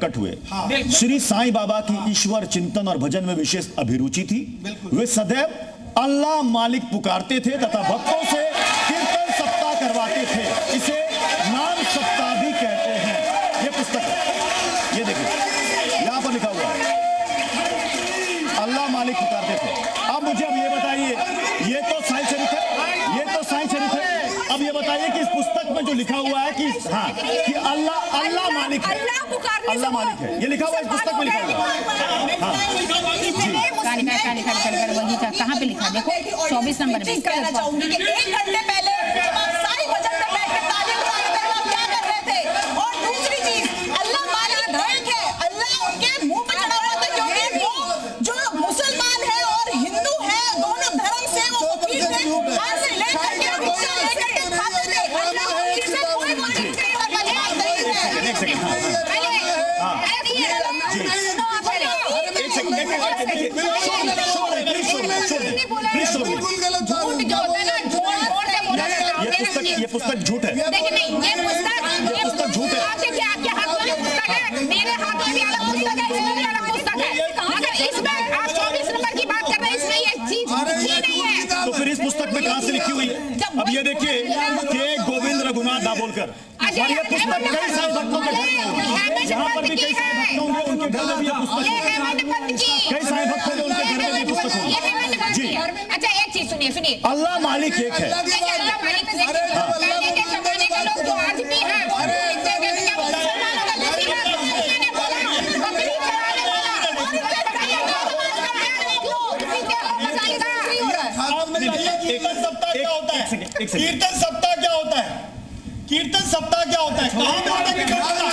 प्रकट हुए। श्री साईं बाबा की ईश्वर चिंतन और भजन में विशेष अभिरुचि थी। वे सदैव अल्लाह मालिक पुकारते थे तथा भक्तों से कीर्तन सप्ताह करवाते थे। इसे नाम सप्ताह भी कहते हैं। ये पुस्तक है, ये देखिए यहां पर लिखा हुआ है अल्लाह मालिक पुकारते थे। अब मुझे अब ये बताइए, ये तो साईं शरीफ है, ये तो साईं शरीफ है। अब ये बताइए कि इस पुस्तक में जो लिखा हुआ है कि हाँ कि अल्लाह मालिक है, अल्लाह मालिक है, ये लिखा हुआ है इस पुस्तक में, लिखा हुआ है। कहाँ पे लिखा? देखो 24 नंबर में। कहना चाहूंगी कि 1 घंटे पहले साईं भजन में बैठ के ताली बजा रहे थे, आप क्या कर रहे थे? और दूसरी चीज, अल्लाह मालिक धर्म है, अल्लाह उनके मुंह पे चढ़ा हुआ था, क्योंकि वो जो मुसलमान है और हिंदू है, दोनों धर्म से वो फकीर थे, हाथ से लेकर के भिक्षा लेकर के खाते थे। अल्लाह फकीर से कोई मालिक नहीं है। ये पुस्तक झूठ है। देखिए नहीं, ये पुस्तक झूठ है। आपके हाथ में पुस्तक है, मेरे हाथ में भी अलग पुस्तक है, इसमें भी अलग पुस्तक है। मगर इसमें आप 24 नंबर की बात कर रहे हैं, इसमें ये चीज लिखी नहीं है। तो फिर इस पुस्तक में कहां से लिखी हुई है? अब ये देखिए के गोविंद रघुनाथ दाभोलकर, और ये पुस्तक कई सारे भक्तों के घर में होगी। यहाँ पर भी कई सारे भक्त होंगे, उनके घर में भी ये पुस्तक होगी। कई सारे भक्त होंगे, उनके घर में भी पुस्तक होगी। जी अच्छा, एक चीज सुनिए, अल्लाह मालिक एक है। पहले के जमाने के लोग जो आज भी हैं, कीर्तन सप्ताह क्या होता है? कीर्तन सप्ताह क्या होता है? कहां पे होता है कीर्तन सप्ताह?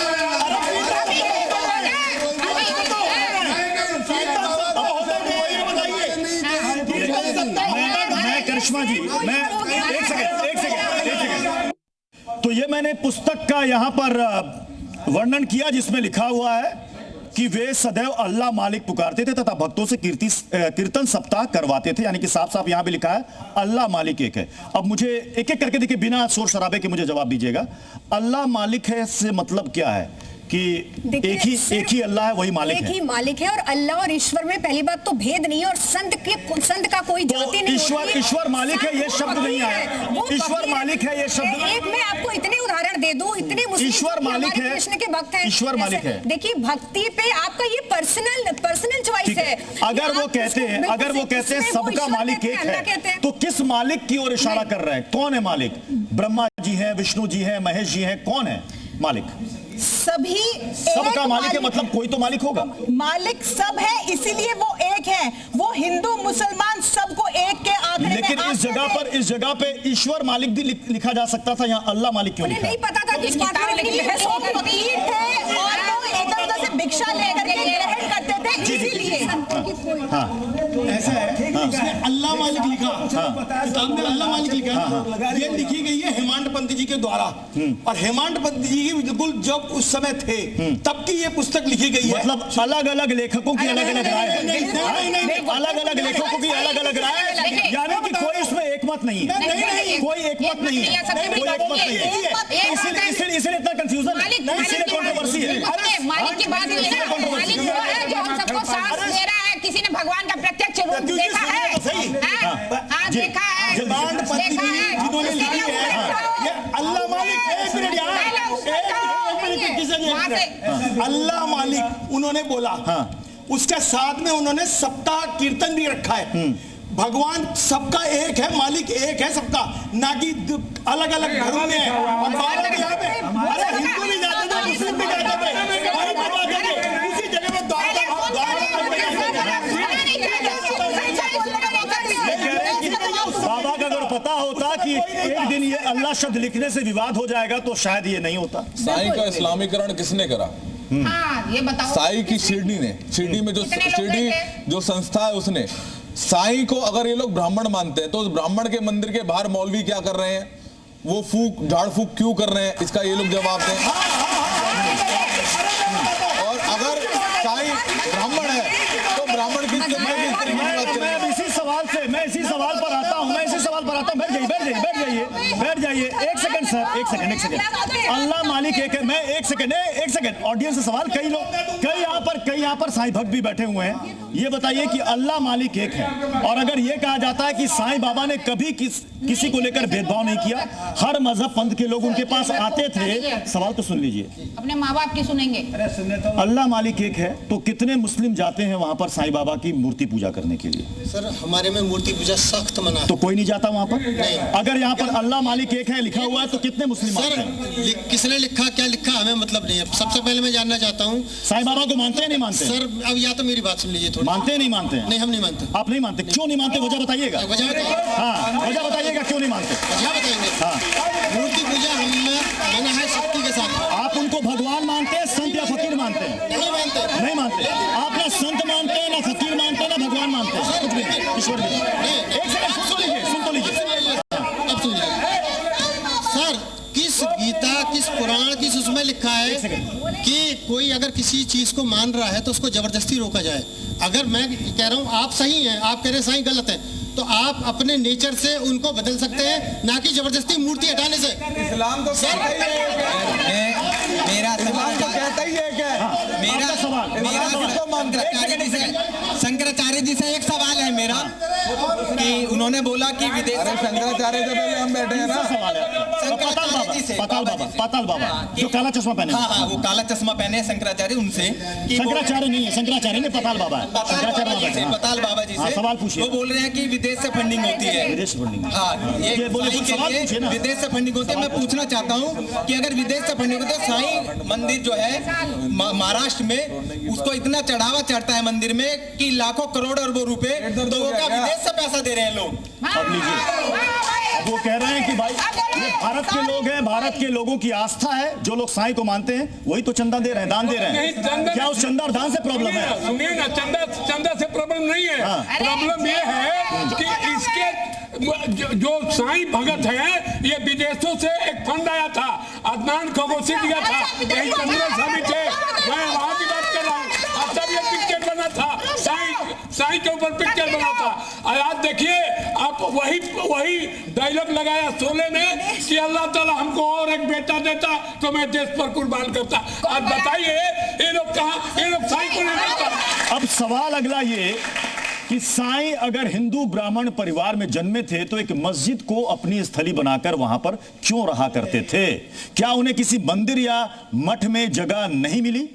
मैं करिश्मा जी, मैं एक सेकंड। तो ये मैंने पुस्तक का यहाँ पर वर्णन किया जिसमें लिखा हुआ है कि वे सदैव अल्लाह मालिक पुकारते थे तथा भक्तों से कीर्तन सप्ताह करवाते थे। यानी कि साफ साफ यहाँ भी लिखा है अल्लाह मालिक एक है। अब मुझे एक एक करके देखिए, बिना शोर शराबे के मुझे जवाब दीजिएगा। अल्लाह मालिक है से मतलब क्या है? कि एक ही अल्लाह है, वही मालिक है। एक ही मालिक है, और अल्लाह और ईश्वर में पहली बात तो भेद नहीं है, और संत का कोई जाति नहीं होती है। ईश्वर मालिक है ये शब्द नहीं आया। ईश्वर मालिक है ये शब्द। एक मैं आपको इतने उदाहरण दे दूं, इतने मुस्लिम ईश्वर मालिक है, कृष्ण के भक्त हैं। ईश्वर मालिक है। देखिए, भक्ति पे आपका ये पर्सनल चॉइस है। अगर वो कहते हैं सबका मालिक एक है, तो किस मालिक की ओर इशारा कर रहे हैं? कौन है मालिक? ब्रह्मा जी है, विष्णु जी है, महेश जी है, कौन है मालिक? सभी सबका मालिक है, मतलब कोई तो मालिक होगा। मालिक सब है, इसीलिए वो एक है। वो हिंदू मुसलमान सबको एक के आंकड़े में। लेकिन इस जगह पे ईश्वर मालिक भी लिखा जा सकता था, यहाँ अल्लाह मालिक क्यों लिखा? नहीं पता था कि भिक्षा लेकर के ग्रहण करते थे, इसीलिए। ऐसा है, उसने अल्लाह मालिक लिखा, किताब में अल्लाह मालिक लिखा। ये लिखी गई है हेमांड पंत जी के द्वारा, और हेमांड पंत जी बिल्कुल जब उस समय थे तब की ये पुस्तक लिखी गई है। मतलब अलग अलग लेखकों की अलग अलग राय है। अलग अलग लेखकों की अलग अलग राय है, यानी कि कोई इसमें एक मत नहीं है। कोई एक मत नहीं है, कोई एक मत नहीं है। इसलिए इतना कंफ्यूजन, इसलिए कंट्रोवर्सी है। मालिक की बात नहीं है, मालिक वो है जो हम सबको सांस दे रहा है। किसी ने भगवान का प्रत्यक्ष रूप देखा है? हाँ, देखा है। जिन्होंने लिखी है ये अल्लाह मालिक, अल्लाह मालिक उन्होंने बोला। उसके साथ में उन्होंने सप्ताह कीर्तन भी रखा है। भगवान सबका एक है, मालिक एक है सबका, ना कि अलग अलग धर्म में है। और भारत यहाँ पे अरे हिंदू भी जाते थे, मुस्लिम भी जाते थे, उसी जगह में बाबा का अगर पता होता कि एक दिन ये अल्लाह शब्द लिखने से विवाद हो जाएगा तो शायद ये नहीं होता। साईं का इस्लामीकरण किसने करा? ये बताओ। साईं की शिरडी ने, शिरडी में शिरडी जो संस्था है उसने। साईं को अगर ये लोग ब्राह्मण मानते हैं तो उस ब्राह्मण के मंदिर के बाहर मौलवी क्या कर रहे हैं? वो झाड़ फूक क्यों कर रहे हैं? इसका ये लोग जवाब दें। और अगर साईं ब्राह्मण है तो ब्राह्मण की मैं इसी सवाल पर आता हूँ, बैठ जाइए, एक सेकंड सर, एक सेकंड। अल्लाह मालिक एक है। मैं एक सेकंड ऑडियंस से सवाल, कई लोग, कई यहाँ पर साईं भक्त भी बैठे हुए हैं। ये बताइए कि अल्लाह मालिक एक है, और अगर ये कहा जाता है कि साईं बाबा ने कभी किसी को लेकर भेदभाव नहीं किया, हर मजहब पंथ के लोग उनके पास आते थे। सवाल तो सुन लीजिए, अपने माँ बाप की सुनेंगे। अल्लाह मालिक एक है तो कितने मुस्लिम जाते हैं वहां पर साईं बाबा की मूर्ति पूजा करने के लिए? सर हमारे में मूर्ति पूजा सख्त मना है। तो कोई नहीं जाता वहां पर? अगर यहाँ पर अल्लाह मालिक एक है लिखा हुआ है तो कितने मुस्लिम आते हैं? सर किसने लिखा, क्या लिखा, हमें मतलब नहीं है। सबसे पहले मैं जानना चाहता हूँ, साईं बाबा को मानते हैं नहीं मानते? सर अब या तो मेरी बात सुन लीजिए थोड़ी। मानते हैं नहीं मानते हैं? नहीं, हम नहीं मानते। आप नहीं मानते, क्यों नहीं मानते? वजह बताइएगा। वजह बताइए। हाँ, वजह बताइएगा क्यों नहीं मानते? वजह बताएंगे। हाँ, मूर्ति पूजा हमें मना है शक्ति के साथ। आप उनको भगवान मानते हैं, संत या फकीर मानते हैं? नहीं मानते। नहीं मानते। आप ना संत मानते हैं, ना फकीर मानते हैं, ना भगवान मानते हैं, कुछ भी नहीं, ईश्वर भी नहीं। एक सेकंड सुन तो लीजिए। अब सुनिए सर, किस गीता, किस पुराण, किस उसमें लिखा है कि कोई अगर किसी चीज को मान रहा है तो उसको जबरदस्ती रोका जाए? अगर मैं कह रहा हूँ आप सही हैं, आप कह रहे हैं साईं गलत है, तो आप अपने नेचर से उनको बदल सकते हैं, ना कि जबरदस्ती मूर्ति हटाने से। इस्लाम तो कहता ही है, मेरा सवाल तो कहता ही है क्या? मेरा शंकराचार्य जी से एक सवाल है मेरा कि उन्होंने बोला कि विदेश। अरे शंकराचार्य से पहले हम बैठे हैं ना। शंकराचार्य जी से, पाताल बाबा जो काला चश्मा पहने। हाँ, वो काला चश्मा पहने हैं शंकराचार्य, उनसे कि शंकराचार्य नहीं है, शंकराचार्य नहीं, पाताल बाबा है। पताल बाबा जी से सवाल पूछिए। वो बोल रहे हैं कि विदेश से फंडिंग होती है। विदेश फंडिंग? हाँ, ये साईं के लिए विदेश से फंडिंग होती है। मैं पूछना चाहता हूँ कि अगर विदेश से फंडिंग होती है, साईं मंदिर जो है महाराष्ट्र में, उसको इतना चढ़ावा चढ़ता है मंदिर में कि लाखों करोड़ अरबों रुपए, तो वो क्या विदेश से पैसा दे रहे हैं लोग? अब लीजिए, वो कह रहे हैं कि भाई ये भारत के लोग हैं, भारत के लोगों की आस्था है, जो लोग साईं को मानते हैं वही तो चंदा दे रहे हैं, दान दे रहे हैं। क्या उस चंदा और दान से प्रॉब्लम है? सुनिए ना, चंदा से प्रॉब्लम नहीं है। प्रॉब्लम ये है कि इसके जो साईं भगत है, ये विदेशों से एक फंड आया था, अदनान खगोशी दिया था, यही चंद्र स्वामी थे, मैं वहां की बात कर रहा हूँ। अब तब ये पिक्चर बना था, साईं के ऊपर पिक्चर बना था। आज देखिए आप वही डायलॉग लगाया शोले में कि अल्लाह ताला हमको और एक बेटा देता तो मैं देश पर कुर्बान करता। आज बताइए ये लोग कहाँ, ये लोग साईं को नहीं मानते। अब सवाल अगला ये कि साईं अगर हिंदू ब्राह्मण परिवार में जन्मे थे तो एक मस्जिद को अपनी स्थली बनाकर वहां पर क्यों रहा करते थे? क्या उन्हें किसी मंदिर या मठ में जगह नहीं मिली?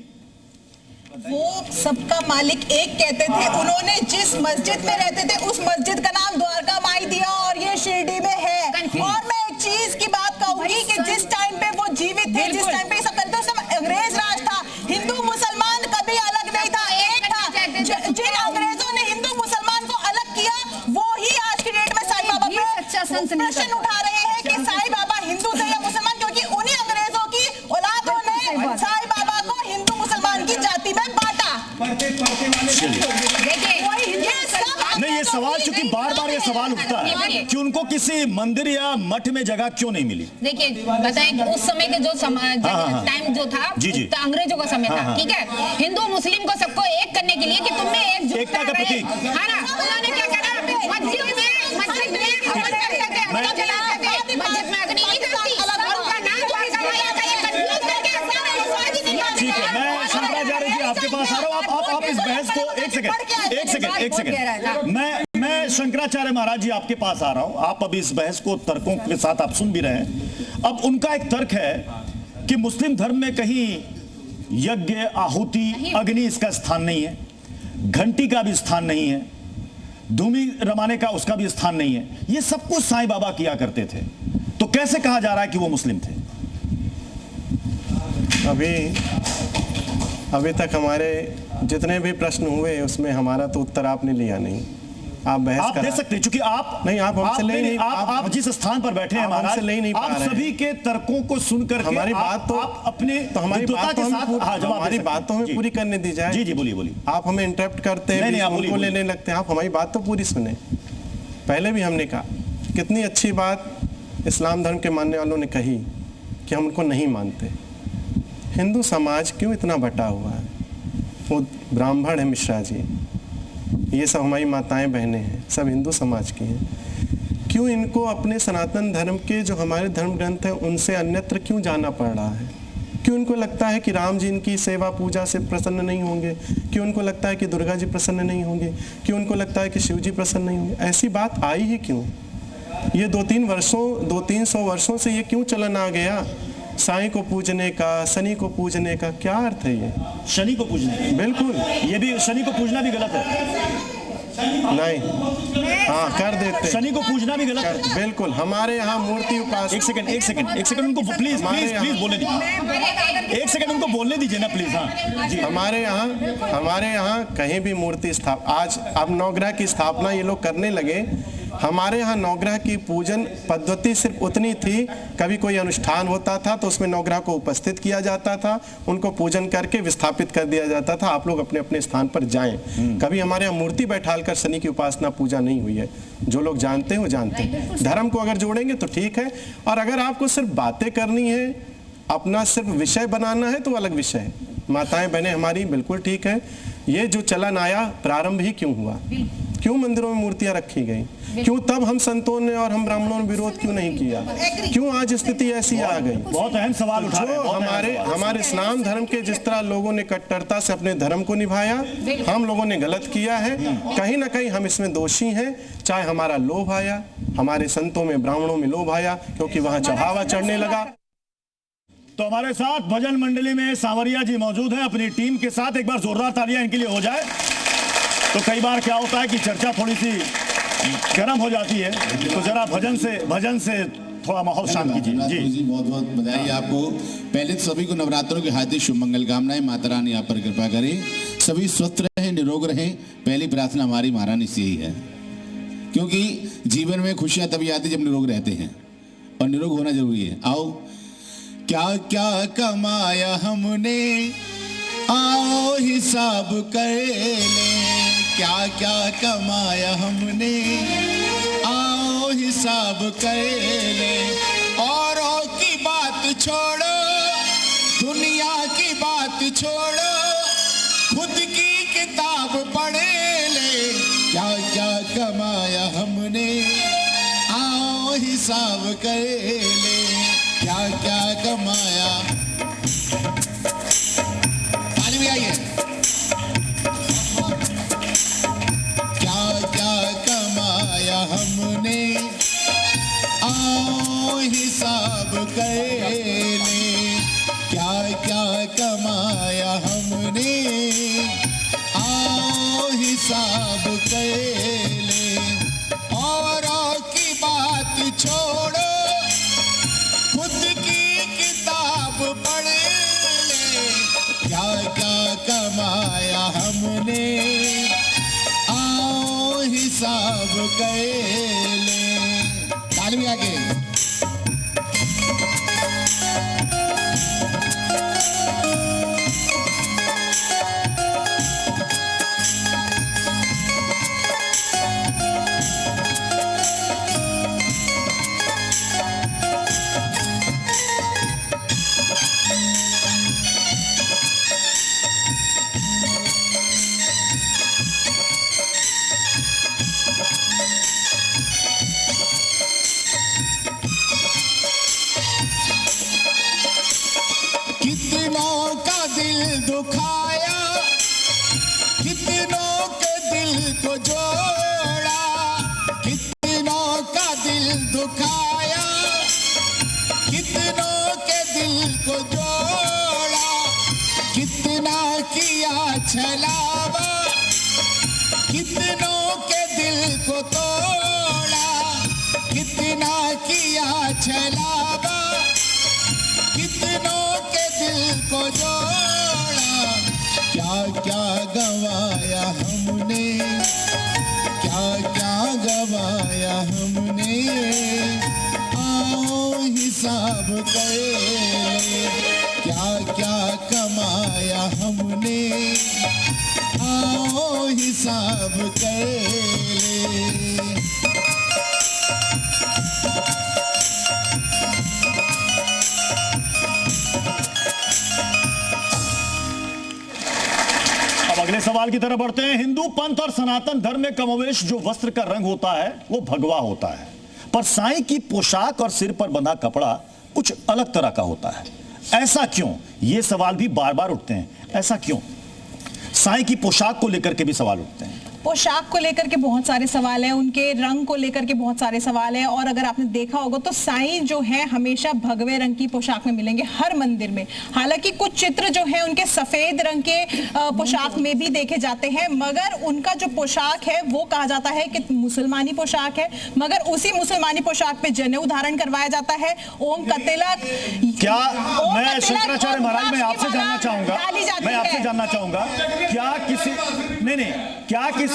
वो सबका मालिक एक कहते थे। उन्होंने जिस मस्जिद में रहते थे उस मस्जिद का नाम द्वारका माई दिया, और ये शिरडी में है। और मैं एक चीज की बात कहूंगी कि जिस टाइम पे वो जीवित थे, जिस टाइम पे सब करते, उस समय अंग्रेज राज था, हिंदू मुसलमान कभी अलग नहीं था, एक था। जिन अंग्रेजों ने हिंदू मुसलमान को अलग किया, वो ही आज की डेट में साईं बाबा पे प्रश्न उठा रहे हैं कि साईं बाबा हिंदू थे या मुसलमान, क्योंकि उन्हीं अंग्रेजों की औलादों ने साईं बाबा को हिंदू मुसलमान की जाति में बांटा। नहीं, ये सवाल चूंकि बार बार ये सवाल उठता है कि उनको किसी मंदिर या मठ में जगह क्यों नहीं मिली। देखिए बताएं, उस समय के जो टाइम जो था, तो अंग्रेजों का समय था, ठीक है। हिंदू मुस्लिम को सबको एक करने के लिए कि तुम में एकजुटता का प्रतीक, है ना, उन्होंने क्या करा, मस्जिद में हवन करते थे, मस्जिद में अग्नि नहीं करती, उनका नाम द्वारका माई आता है, ये कंफ्यूज करके ठीक है। मैं शंकराचार्य जी आपके पास आ रहा हूँ। आप इस बहस को एक सेकंड मैं शंकराचार्य महाराज जी आपके पास आ रहा हूँ। आप अभी इस बहस को तर्कों के साथ आप सुन भी रहे हैं। अब उनका एक तर्क है कि मुस्लिम धर्म में कहीं यज्ञ, आहुति, अग्नि इसका स्थान नहीं है, घंटी का भी स्थान नहीं है, धूमी रमाने का उसका भी स्थान नहीं है। ये सब कुछ साईं बाबा किया करते थे, तो कैसे कहा जा रहा है कि वो मुस्लिम थे? अभी तक हमारे जितने भी प्रश्न हुए उसमें हमारा तो उत्तर आपने लिया नहीं। आप बहस आप दे सकते हैं, क्योंकि आप नहीं, आप हमसे ले नहीं, आप जिस स्थान पर बैठे हैं महाराज, ले नहीं आप सभी के तर्कों को सुनकर हमारी बात तो आप अपने हमारी बात तो हमें पूरी करने दी जाए। जी बोलिए। आप हमें इंटरप्ट करते हैं, उनको लेने लगते हैं। आप हमारी बात तो पूरी सुने। पहले भी हमने कहा कितनी अच्छी बात इस्लाम धर्म के मानने वालों ने कही कि हम उनको नहीं मानते। हिंदू समाज क्यों इतना बटा हुआ है? वो ब्राह्मण है मिश्रा जी, ये सब हमारी माताएं बहनें हैं, सब हिंदू समाज की हैं। क्यों इनको अपने सनातन धर्म के जो हमारे धर्म ग्रंथ हैं उनसे अन्यत्र क्यों जाना पड़ रहा है? क्यों उनको लगता है कि राम जी इनकी सेवा पूजा से प्रसन्न नहीं होंगे? क्यों उनको लगता है कि दुर्गा जी प्रसन्न नहीं होंगे? क्यों उनको लगता है कि शिव जी प्रसन्न नहीं होंगे? ऐसी बात आई ही क्यों? ये 200-300 वर्षों से ये क्यों चलन आ गया? साईं को पूजने का, शनि को पूजने का क्या अर्थ है? ये शनि को पूजने, बिल्कुल ये भी शनि को पूजना भी गलत है। नहीं, हाँ कर देते, शनि को पूजना भी गलत है। बिल्कुल। हमारे यहाँ मूर्ति उपास, एक सेकंड उनको प्लीज बोलने दीजिए, एक सेकंड उनको बोलने दीजिए ना प्लीज। हाँ जी। हमारे यहाँ कहीं भी मूर्ति आज अब नवग्रह की स्थापना ये लोग करने लगे। हमारे यहाँ नवग्रह की पूजन पद्धति सिर्फ उतनी थी, कभी कोई अनुष्ठान होता था तो उसमें नवग्रह को उपस्थित किया जाता था, उनको पूजन करके विस्थापित कर दिया जाता था, आप लोग अपने अपने स्थान पर जाएं। कभी हमारे यहाँ मूर्ति बैठालकर शनि की उपासना पूजा नहीं हुई है। जो लोग जानते हैं वो जानते हैं। धर्म को अगर जोड़ेंगे तो ठीक है, और अगर आपको सिर्फ बातें करनी है, अपना सिर्फ विषय बनाना है तो अलग विषय है। माताएं बहनें हमारी बिल्कुल ठीक है। ये जो चलन आया प्रारंभ ही क्यों हुआ? क्यों मंदिरों में मूर्तियां रखी गई? क्यों तब हम संतों ने और हम ब्राह्मणों ने विरोध क्यों नहीं किया? क्यों आज स्थिति ऐसी आ गई? बहुत अहम सवाल उठा रहे हैं। हमारे इस्लाम धर्म के जिस तरह लोगों ने कट्टरता से अपने धर्म को निभाया, हम लोगों ने गलत किया है। कहीं ना कहीं हम इसमें दोषी हैं। चाहे हमारा लोभ आया, हमारे संतों में ब्राह्मणों में लोभ आया, क्योंकि वहां चढ़ावा चढ़ने लगा। तो हमारे साथ भजन मंडली में सांवरिया जी मौजूद हैं अपनी टीम के साथ। एक बार जोरदार तालियां इनके लिए हो जाए। तो कई बार क्या होता है कि चर्चा थोड़ी सी गर्म हो जाती है, तो जरा भजन से थोड़ा माहौल शांत कीजिए। जी बहुत बहुत बधाई आपको। पहले तो सभी को नवरात्रों की हार्दिक शुभ मंगल कामनाएं। माता रानी आप पर कृपा करे, सभी स्वस्थ रहें, निरोग रहें। पहली प्रार्थना हमारी महारानी से ही है, क्योंकि जीवन में खुशियां तभी आती जब निरोग रहते हैं, और निरोग होना जरूरी है। आओ क्या क्या कमाया हमने, आओ हिसाब कर ले। क्या क्या कमाया हमने, आओ हिसाब कर ले। औरों की बात छोड़ो, दुनिया की बात छोड़ो, खुद की किताब पढ़ ले। क्या क्या कमाया हमने, आओ हिसाब कर ले। क्या क्या कमाया, ताली भी आइए। क्या क्या कमाया हमने, आओ हिसाब कर ले। क्या क्या कमाया हमने, आओ हिसाब कर ले। औरों की बात छोड़ो, खुद की किताब पढ़ ले। क्या क्या कमाया हमने, आओ हिसाब कर ले। ताली भी आगे। कितनों का दिल दुखाया, कितनों के दिल को जोड़ा। कितनों का दिल दुखाया, कितनों के दिल को जोड़ा। कितना किया छलावा, कितनों के दिल को तोड़ा। कितना किया छलावा, कितनों के दिल को जोड़ा। क्या क्या गवाया हमने, क्या क्या गवाया हमने, आओ हिसाब कर ले। क्या क्या कमाया हमने, आओ हिसाब कर ले। अगले सवाल की तरफ बढ़ते हैं। हिंदू पंथ और सनातन धर्म में कमोवेश जो वस्त्र का रंग होता है वो भगवा होता है, पर साईं की पोशाक और सिर पर बंधा कपड़ा कुछ अलग तरह का होता है। ऐसा क्यों? ये सवाल भी बार बार उठते हैं, ऐसा क्यों? साईं की पोशाक को लेकर के भी सवाल उठते हैं। पोशाक को लेकर के बहुत सारे सवाल हैं, उनके रंग को लेकर के बहुत सारे सवाल हैं। और अगर आपने देखा होगा तो साईं जो है हमेशा भगवे रंग की पोशाक में मिलेंगे हर मंदिर में। हालांकि कुछ चित्र जो है उनके सफेद रंग के पोशाक में भी देखे जाते हैं, मगर उनका जो पोशाक है वो कहा जाता है कि मुसलमानी पोशाक है। मगर उसी मुसलमानी पोशाक पे जनेऊ धारण करवाया जाता है। ओम का तिलक, क्या मैं शंकराचार्य महाराज मैं आपसे जानना चाहूंगा, मैं आपसे जानना चाहूंगा, क्या किसी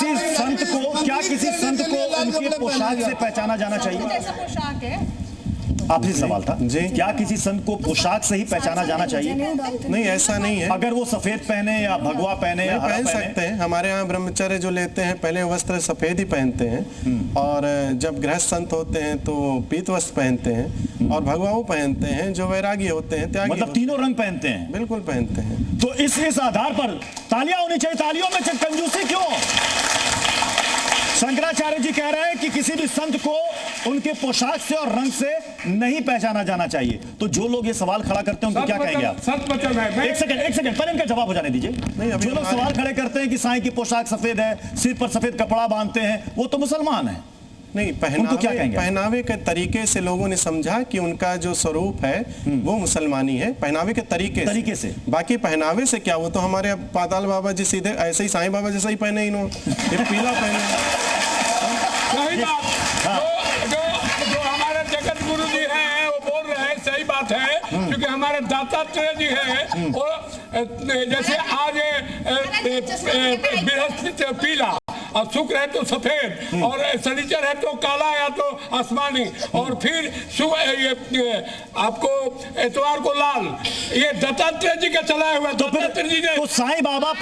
संत को उनके पोशाक से पहचाना जाना चाहिए? जैसा पोशाक है आपसे सवाल था जी, क्या किसी संत को पोशाक से ही पहचाना जाना चाहिए? नहीं, ऐसा नहीं है। अगर वो सफेद पहने या भगवा पहने या पहन सकते हैं। हमारे यहाँ ब्रह्मचर्य जो लेते हैं पहले वस्त्र सफेद ही पहनते हैं, और जब गृहस्थ संत होते हैं तो पीत वस्त्र पहनते हैं, और भगवा वो पहनते हैं जो वैरागी होते हैं, त्यागी। मतलब तीनों रंग पहनते हैं? बिल्कुल पहनते हैं। तो इस आधार पर तालियां होनी चाहिए। तालियों में कंजूसी क्यों? शंकराचार्य जी कह रहे हैं कि किसी भी संत को उनके पोशाक से और रंग से नहीं पहचाना जाना चाहिए। तो जो लोग ये सवाल खड़ा करते हैं उनको क्या कहेंगे आप? एक सेकंड पहले इनका जवाब हो जाने दीजिए। जो लोग सवाल खड़े करते हैं कि साईं की पोशाक सफेद है, सिर पर सफेद कपड़ा बांधते हैं, वो तो मुसलमान है। नहीं, पहनावे के तरीके से लोगों ने समझा कि उनका जो स्वरूप है वो मुसलमानी है, पहनावे के तरीके से। बाकी पहनावे से क्या, वो तो हमारे पाताल बाबा जी सीधे ऐसे ही साईं बाबा जैसा ही पहने इन्होंने, ये पीला पहने। सही बात, जो हमारे जगत गुरु जी हैं वो बोल रहे हैं, सही बात है। क्योंकि हमारे दत्तात्रेय जी हैं वो जैसे आज बृहस्पति पीला और शुक्र है तो सफेद, और शनिचर है तो काला या तो आसमानी, और फिर आपको एतवार को लाल। ये दत्तात्रेय जी का चलाया हुआ। दत्तात्रेय जी ने तो साईं बाबा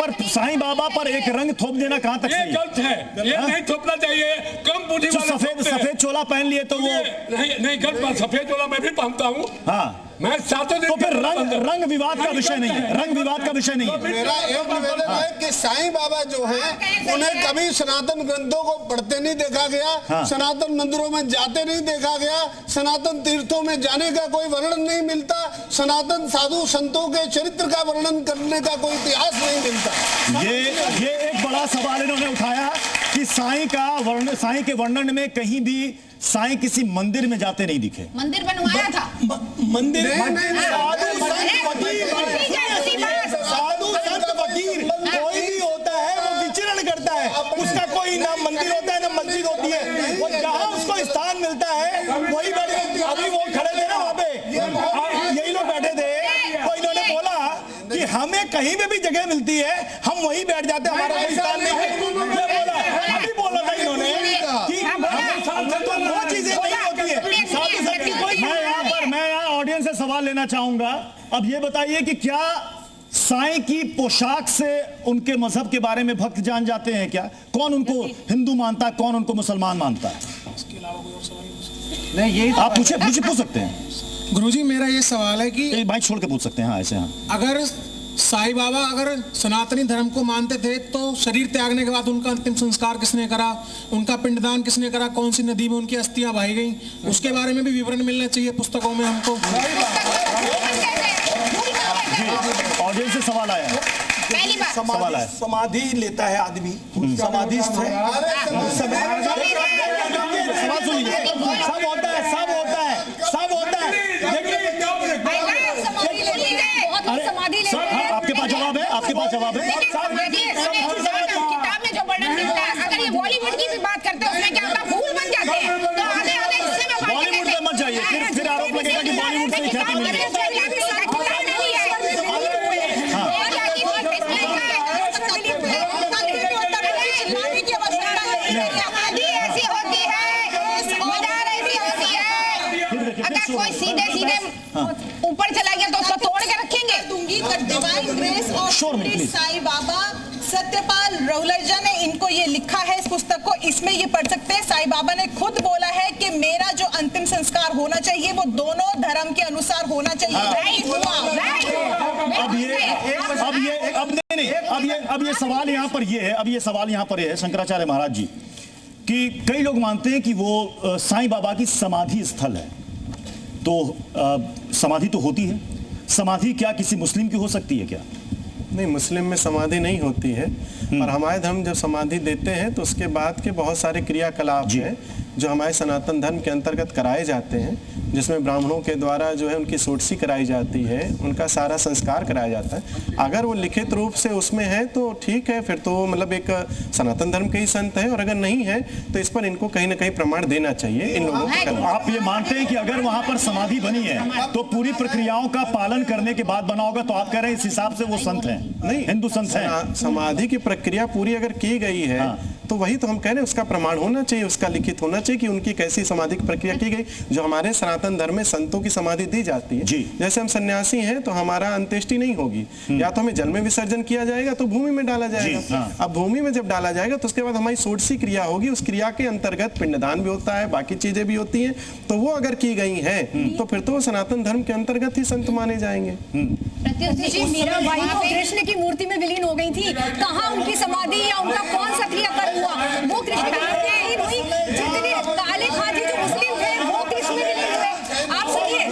पर एक रंग थोप देना कहां तक सही? ये गलत है, ये नहीं थोपना चाहिए। कम बुद्धि वाले सफेद चोला पहन लिए तो वो नहीं गलत बात। सफेद चोला मैं भी पहनता हूँ। हाँ, मैं सातों दिन। तो फिर रंग विवाद का विषय नहीं है, रंग विवाद का विषय नहीं है। मेरा एक निवेदन है कि साईं बाबा जो है उन्हें कभी सनातन ग्रंथों को पढ़ते नहीं देखा गया, सनातन मंदिरों में जाते नहीं देखा गया, सनातन तीर्थों में जाने का कोई वर्णन नहीं मिलता, सनातन साधु संतों के चरित्र का वर्णन करने का कोई इतिहास नहीं मिलता। ये एक बड़ा सवाल इन्होंने उठाया कि साईं के वर्णन में कहीं भी साईं किसी मंदिर में जाते नहीं दिखे। मंदिर बनवाया था। मंदिर साधु संत फकीर कोई भी होता है वो विचरण करता है, उसका कोई ना मंदिर होता है ना मस्जिद होती है, वो जहाँ उसको स्थान मिलता है वही बैठे। अभी वो खड़े थे ना वहाँ पे, यही लोग बैठे थे, तो इन्होंने बोला कि हमें कहीं पे भी जगह मिलती है हम वहीं बैठ जाते हैं, हमारा कोई स्थान नहीं है। अभी बोला था इन्होंने कि वो चीजें नहीं होती है। साधु संत की कोई मैं यहाँ ऑडियंस से सवाल लेना चाहूंगा। अब ये बताइए कि क्या साईं की पोशाक से उनके मजहब के बारे में भक्त जान जाते हैं क्या? कौन उनको हिंदू मानता है, कौन उनको मुसलमान मानता है? नहीं, ये आप पूछ सकते हैं गुरुजी। मेरा ये सवाल है कि माइक छोड़ के पूछ सकते हैं। हाँ, ऐसे हाँ। अगर साईं बाबा अगर सनातनी धर्म को मानते थे तो शरीर त्यागने के बाद उनका अंतिम संस्कार किसने करा, उनका पिंडदान किसने करा, कौन सी नदी में उनकी अस्थियां बहाई गई, उसके बारे में भी विवरण मिलना चाहिए पुस्तकों में हमको। ऑडियंस से सवाल आया है। समाधि लेता है आदमी, समाधिस्थ है, सवाल सुनिए। सब होता है, सब होता है, सब होता है। आपके पास जवाब है, आपके पास जवाब है। किताब में जो वर्णन मिलता है, अगर ये बॉलीवुड की भी बात करते हैं उसमें क्या होता है, फूल बन जाते हैं। तो आगे हिस्से में बॉलीवुड में मत जाइए, फिर आरोप लगेगा कि बॉलीवुड से ही ख्याति मिली है। अगर कोई सीधे ऊपर चला गया तो उसको तोड़ के रखेंगे। दूंगी the divine grace of Sai Baba. Satyapal रहुलजा ने इनको ये लिखा है इस पुस्तक को, इसमें ये पढ़ सकते हैं। साईं बाबा ने खुद बोला है कि मेरा जो अंतिम संस्कार होना चाहिए वो दोनों धर्म के अनुसार होना चाहिए। अब ये सवाल यहाँ पर ये है, अब ये सवाल यहाँ पर ये है शंकराचार्य महाराज जी कि कई लोग मानते हैं कि वो साईं बाबा की समाधि स्थल है, तो समाधि तो होती है, समाधि क्या किसी मुस्लिम की हो सकती है क्या? नहीं, मुस्लिम में समाधि नहीं होती है। और हमारे धर्म जब समाधि देते हैं तो उसके बाद के बहुत सारे क्रियाकलाप हैं जो हमारे सनातन धर्म के अंतर्गत कराए जाते हैं, जिसमें ब्राह्मणों के द्वारा जो है उनकी सोटसी कराई जाती है, उनका सारा संस्कार कराया जाता है। अगर वो लिखित रूप से उसमें है तो ठीक है, फिर तो मतलब एक सनातन धर्म के ही संत है, और अगर नहीं है तो इस पर इनको कहीं ना कहीं प्रमाण देना चाहिए इन लोगों को। आप ये मानते हैं कि अगर वहां पर समाधि बनी है तो पूरी प्रक्रियाओं का पालन करने के बाद बना होगा, तो आप कह रहे हैं इस हिसाब से वो संत हैं? नहीं, हिंदू संत हैं। समाधि की प्रक्रिया पूरी अगर की गई है तो वही तो हम कह रहे हैं, उसका प्रमाण होना चाहिए, उसका लिखित होना चाहिए कि उनकी कैसी समाधि की प्रक्रिया की गई। जो हमारे सनातन धर्म में संतों की समाधि दी जाती है, जैसे हम सन्यासी हैं तो हमारा अंत्येष्टि नहीं होगी, या तो हमें जल में विसर्जन किया जाएगा तो भूमि में डाला जाएगा। अब भूमि में जब डाला जाएगा तो उसके बाद हमारी सोटसी क्रिया होगी, उस क्रिया के अंतर्गत पिंडदान भी होता है, बाकी चीजें भी होती हैं, तो वो अगर की गई है तो फिर तो सनातन धर्म के अंतर्गत ही संत माने जाएंगे। जी, मेरा भाई तो कृष्ण की मूर्ति में विलीन हो गई थी, कहाँ उनकी समाधि या उनका कौन सा क्रियाकर्म हुआ? वो कृष्ण की मूर्ति में विलीन हुई। जितने काले खाजी जो मुस्लिम थे वो कृष्ण में विलीन हुए। आप सुनिए,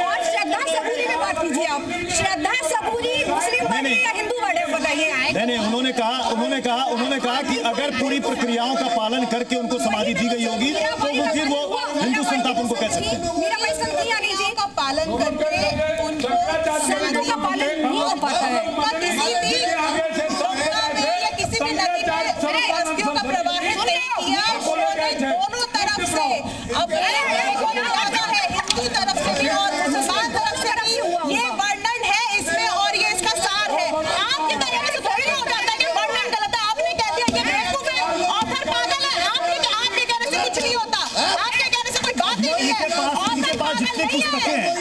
और श्रद्धा सबूरी में बात कीजिए। आप श्रद्धा सबूरी मुस्लिम बने या हिंदू बने, बताइए। नहीं, उन्होंने कहा कि अगर पूरी प्रक्रियाओं का पालन करके उनको समाधि दी गई होगी तो वो फिर वो हिंदू संत आप उनको कह सकते हैं। मेरा भाई संत या नहीं जी का पालन करके उनको संतों का पालन नहीं हो पाता है। किसी भी नदी में बस्तियों का प्रवाहित नहीं किया, उन्होंने दोनों तरफ से अपने हिंदू तरफ से भी और मुसलमान तरफ से भी ये वर्णन है इसमें, और ये इसका सार है। आपके तरफ से थोड़ी हो जाता है कि वर्णन गलत है, आपने कह दिया ये बेवकूफ है, ऑथर पागल है। आपके कहने से कुछ नहीं होता, आपके कहने से कोई बात नहीं है।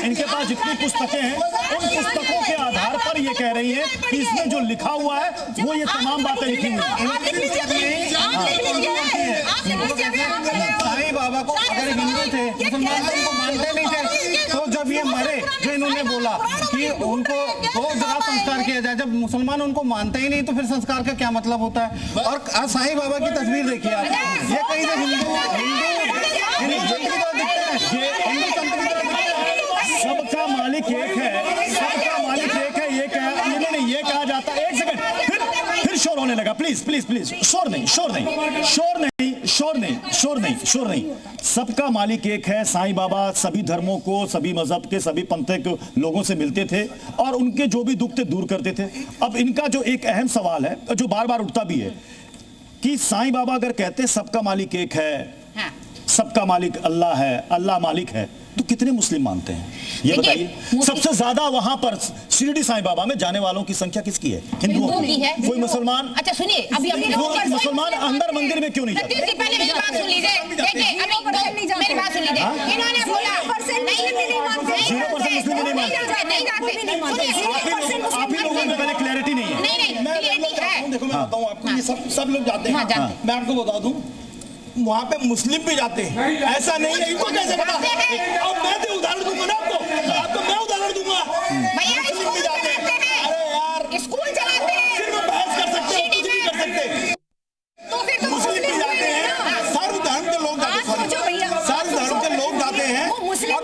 इनके पास जितनी पुस्तकें हैं, उन पुस्तकों के आधार पर ये कह रही है कि इसमें जो लिखा हुआ है वो ये तमाम बातें लिखी हुई हैं। साईं बाबा को अगर हिंदू थे, मुसलमान तो उनको मानते नहीं थे, तो जब ये मरे, जो इन्होंने बोला कि उनको दो जगह संस्कार किया जाए, जब मुसलमान उनको मानते ही नहीं तो फिर संस्कार का क्या मतलब होता है? और साईं बाबा की तस्वीर देखिए आप, ये कहीं से सबका मालिक एक है, सबका मालिक एक है, ये कहा जाता है। एक सेकंड, फिर शोर होने लगा। प्लीज शोर नहीं। सबका मालिक एक है। साईं बाबा सभी धर्मों को, सभी मजहब के, सभी पंथ के लोगों से मिलते थे और उनके जो भी दुख थे दूर करते थे। अब इनका जो एक अहम सवाल है जो बार बार उठता भी है कि साईं बाबा अगर कहते सबका मालिक एक है, सबका मालिक अल्लाह है, अल्लाह मालिक है, तो कितने मुस्लिम मानते हैं ये बताइए? सबसे ज्यादा वहां पर शिरडी साईं बाबा में जाने वालों की संख्या किसकी है? हिंदुओं की है। कोई मुसलमान? अच्छा सुनिए, अभी मुसलमान अंदर मंदिर में क्यों नहीं जाते? पहले मेरी बात सुन लीजिए। देखिए, मेरी बात सुन लीजिए। इन्होंने बोला 0% मुस्लिम नहीं मानते। आप ही लोगों में पहले क्लैरिटी नहीं है। नहीं, देखो मैं बताऊं आपको, ये सब लोग जाते हैं। मैं आपको बता दूं, वहाँ पे मुस्लिम भी जाते हैं, ऐसा नहीं है। इनको कैसे पता? अब मैं भी उदाहरण दूंगा ना आपको मैं उदाहरण दूंगा। मुस्लिम भी जाते हैं। अरे यार, स्कूल चलाते हैं, सिर्फ बहस कर सकते हैं, कुछ नहीं कर सकते। तो फिर मुस्लिम भी जाते हैं, सर्व धर्म के लोग जाते हैं, सर्व धर्म के लोग जाते हैं। और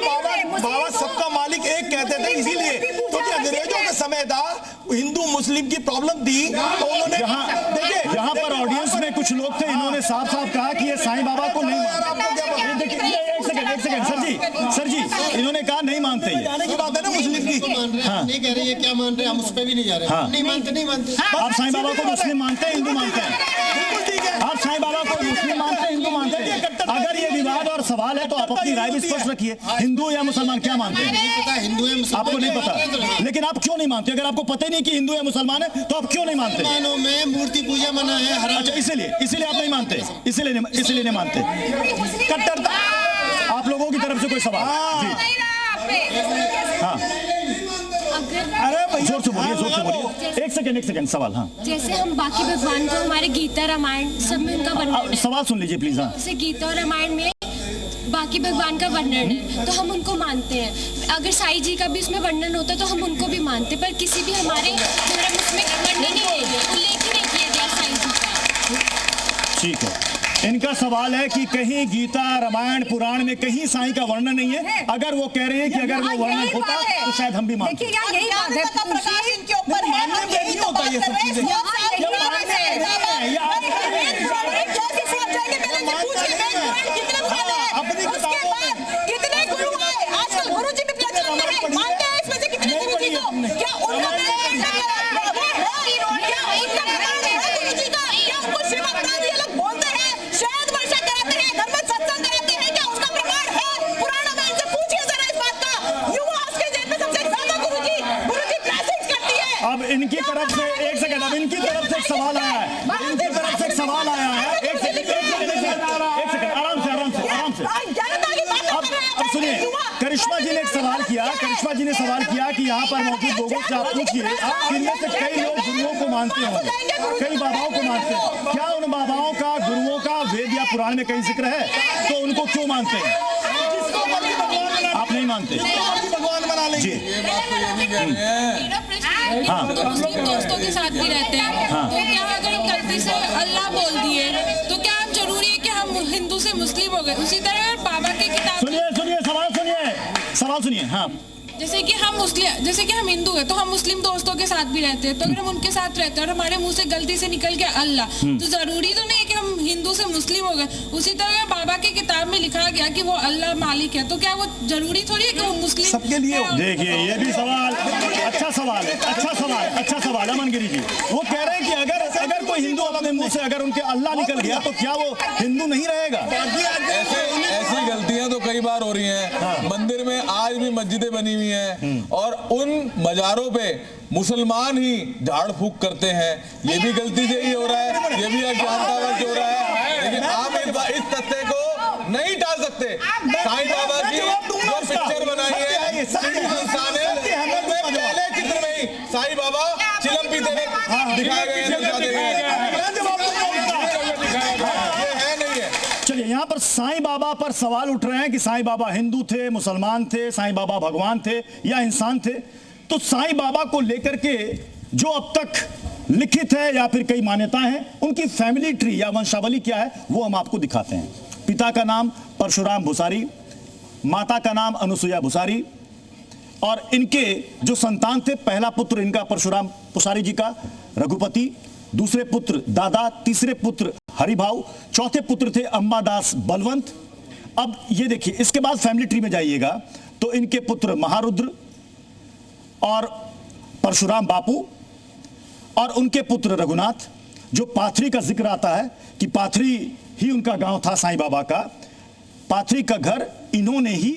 बाबा सबका मालिक एक कहते थे, इसीलिए क्योंकि अंग्रेजों का समय था, हिंदू मुस्लिम की प्रॉब्लम थी, तो उन्होंने देखिए यहाँ पर ऑडियंस में कुछ लोग थे, इन्होंने साफ कहा कि ये साईं बाबा को नहीं मानते। एक सेकंड सर जी, इन्होंने कहा नहीं मानते। जाने की बात है ना मुस्लिम की। नहीं कह रहे ये क्या मान रहे हैं, हम उस पर भी नहीं जा रहे। नहीं मानते। आप साईं बाबा को मुस्लिम मानते हैं, हिंदू मानते हैं? बिल्कुल ठीक है। आप साईं बाबा को मुस्लिम मानते हैं, हिंदू मानते हैं? अगर ये विवाद और सवाल है तो आप अपनी राय भी स्पष्ट रखिए। हिंदू या मुसलमान क्या मानते हैं? नहीं पता, हिंदू है मुसलमान, आपको नहीं पता, लेकिन आप क्यों नहीं मानते? अगर आपको पता ही नहीं कि हिंदू या मुसलमान है तो आप क्यों नहीं मानते? मुसलमानों में मूर्ति पूजा मना है, हराम। अच्छा, इसीलिए आप नहीं मानते, इसीलिए नहीं मानते। कट्टरता आप लोगों की तरफ से कोई सवाल? हाँ, अरे जोर से बोलिए। एक सेकंड सवाल। हाँ, जैसे हम बाकी भगवान को हमारे गीता रामायण सब में उनका वर्णन है। सवाल सुन लीजिए प्लीज। हाँ, जैसे गीता और रामायण में बाकी भगवान का वर्णन है तो हम उनको मानते हैं। अगर साईं जी का भी उसमें वर्णन होता तो हम उनको भी मानते, पर किसी भी हमारे धर्म उसमें वर्णन ही नहीं है, उल्लेख ही नहीं किया गया साईं जी का। ठीक है। इनका सवाल है कि कहीं गीता रामायण पुराण में कहीं साईं का वर्णन नहीं है। अगर वो कह रहे हैं कि अगर वो वर्णन होता तो शायद हम भी मानते। देखिए यार यही बात है, प्रकाश इनके ऊपर है, हम यही तो बात कर रहे हैं। कितने गुरु आए आजकल, गुरु जी भी प्रचलन में है, मानते हैं इसमें से कितने गुरु जी को? क्या उनका अब इनकी तरफ से एक सेकंड, अब इनकी तरफ से एक सवाल आया है, इनकी तरफ से एक सवाल आया है। एक सेकंड आराम से। अब सुनिए, करिश्मा जी ने एक सवाल किया, करिश्मा जी ने सवाल किया कि यहाँ पर मौजूद लोगों से आप पूछिए कि इनमें से कई लोग गुरुओं को मानते होंगे, कई बाबाओं को मानते हैं, क्या उन बाबाओं का गुरुओं का वेद या पुराण में कहीं जिक्र है? तो उनको क्यों मानते हैं? आप नहीं मानते? भगवान बना लेंगे। ये बात तो ये नहीं कह रहे हैं। हाँ। तो मुस्लिम दोस्तों के साथ भी रहते हैं। हाँ। तो क्या अगर हम गलती से अल्लाह बोल दिए तो क्या हम जरूरी है कि हम हिंदू से मुस्लिम हो गए? उसी तरह बाबा की किताब सवाल सुनिए। हाँ, जैसे कि हम हिंदू है तो हम मुस्लिम दोस्तों के साथ भी रहते हैं, तो अगर हम उनके साथ रहते हैं और हमारे मुंह से गलती से निकल गया अल्लाह, तो जरूरी तो नहीं है कि हम हिंदू से मुस्लिम हो गए। उसी तरह बाबा की किताब में लिखा गया कि वो अल्लाह मालिक है, तो क्या वो जरूरी थोड़ी है कि वो मुस्लिम सबके लिए हो? देखिए ये भी सवाल अच्छा सवाल अमनगिरी जी। वो कह रहे हैं कि अगर कोई हिंदू अपने मुंह से अगर उनके अल्लाह निकल गया तो क्या वो हिंदू नहीं रहेगा? ऐसी गलतियां तो कई बार हो रही हैं। मंदिर में आज भी मस्जिदें बनी हुई हैं और उन मजारों पे मुसलमान ही झाड़ फूक करते हैं। ये भी गलती से ही हो रहा है, ये भी अज्ञानतावश हो रहा है। लेकिन आप इस तथ्य को नहीं टाल सकते। साईं बाबा की जो पिक्चर बनाई है संस्थान है, पहले चित्र में ही साईं बाबा चिलम पीते हुए दिखाए गए हैं। चलिए, यहाँ पर साईं बाबा पर सवाल उठ रहे हैं कि साईं बाबा हिंदू थे, मुसलमान थे, साईं बाबा भगवान थे या इंसान थे। तो साईं बाबा को लेकर के जो अब तक लिखित है या फिर कई मान्यताएं हैं, उनकी फैमिली ट्री या वंशावली क्या है वो हम आपको दिखाते हैं। पिता का नाम परशुराम भुसारी, माता का नाम अनुसुईया भुसारी, और इनके जो संतान थे, पहला पुत्र इनका परशुराम भुसारी जी का रघुपति, दूसरे पुत्र दादा, तीसरे पुत्र हरिभाऊ, चौथे पुत्र थे अंबादास बलवंत। अब ये देखिए, इसके बाद फैमिली ट्री में जाइएगा तो इनके पुत्र महारुद्र और परशुराम बापू और उनके पुत्र रघुनाथ। जो पाथरी का जिक्र आता है कि पाथरी ही उनका गांव था साईं बाबा का, पाथरी का घर इन्होंने ही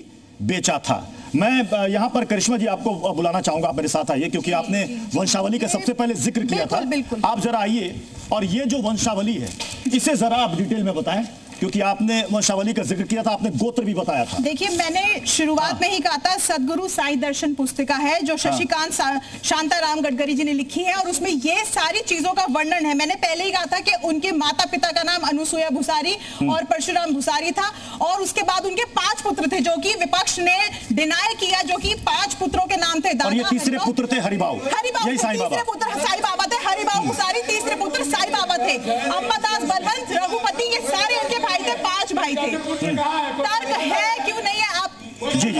बेचा था। मैं यहाँ पर करिश्मा जी आपको बुलाना चाहूंगा, आप मेरे साथ आइए, क्योंकि आपने वंशावली का सबसे पहले जिक्र किया था। आप जरा आइए और ये जो वंशावली है इसे जरा आप डिटेल में बताएं, क्योंकि आपने वंशावली का जिक्र किया था, आपने गोत्र भी बताया था। देखिए, मैंने शुरुआत में ही कहा था सदगुरु साईं दर्शन पुस्तिका है जो शशिकांत शांताराम गडकरी जी ने लिखी है, और उसमें ये सारी चीजों का वर्णन है। मैंने पहले ही कहा था कि उनके माता पिता का नाम अनुसुईया भुसारी और परशुराम भुसारी था, और उसके बाद उनके 5 पुत्र थे जो कि विपक्ष ने डिनाई किया, जो कि 5 पुत्रों के नाम थे। और ये तीसरे पुत्र थे हरिभाऊ, यही साईं बाबा, तीसरे पुत्र साईं बाबा थे। हरिभाऊ भुसारी तीसरे पुत्र साईं बाबा थे। अंबादास बलवंत, रघुपति, ये सारे उनके भाई थे, 5 भाई थे। तर्क है क्यों नहीं है आप? जी।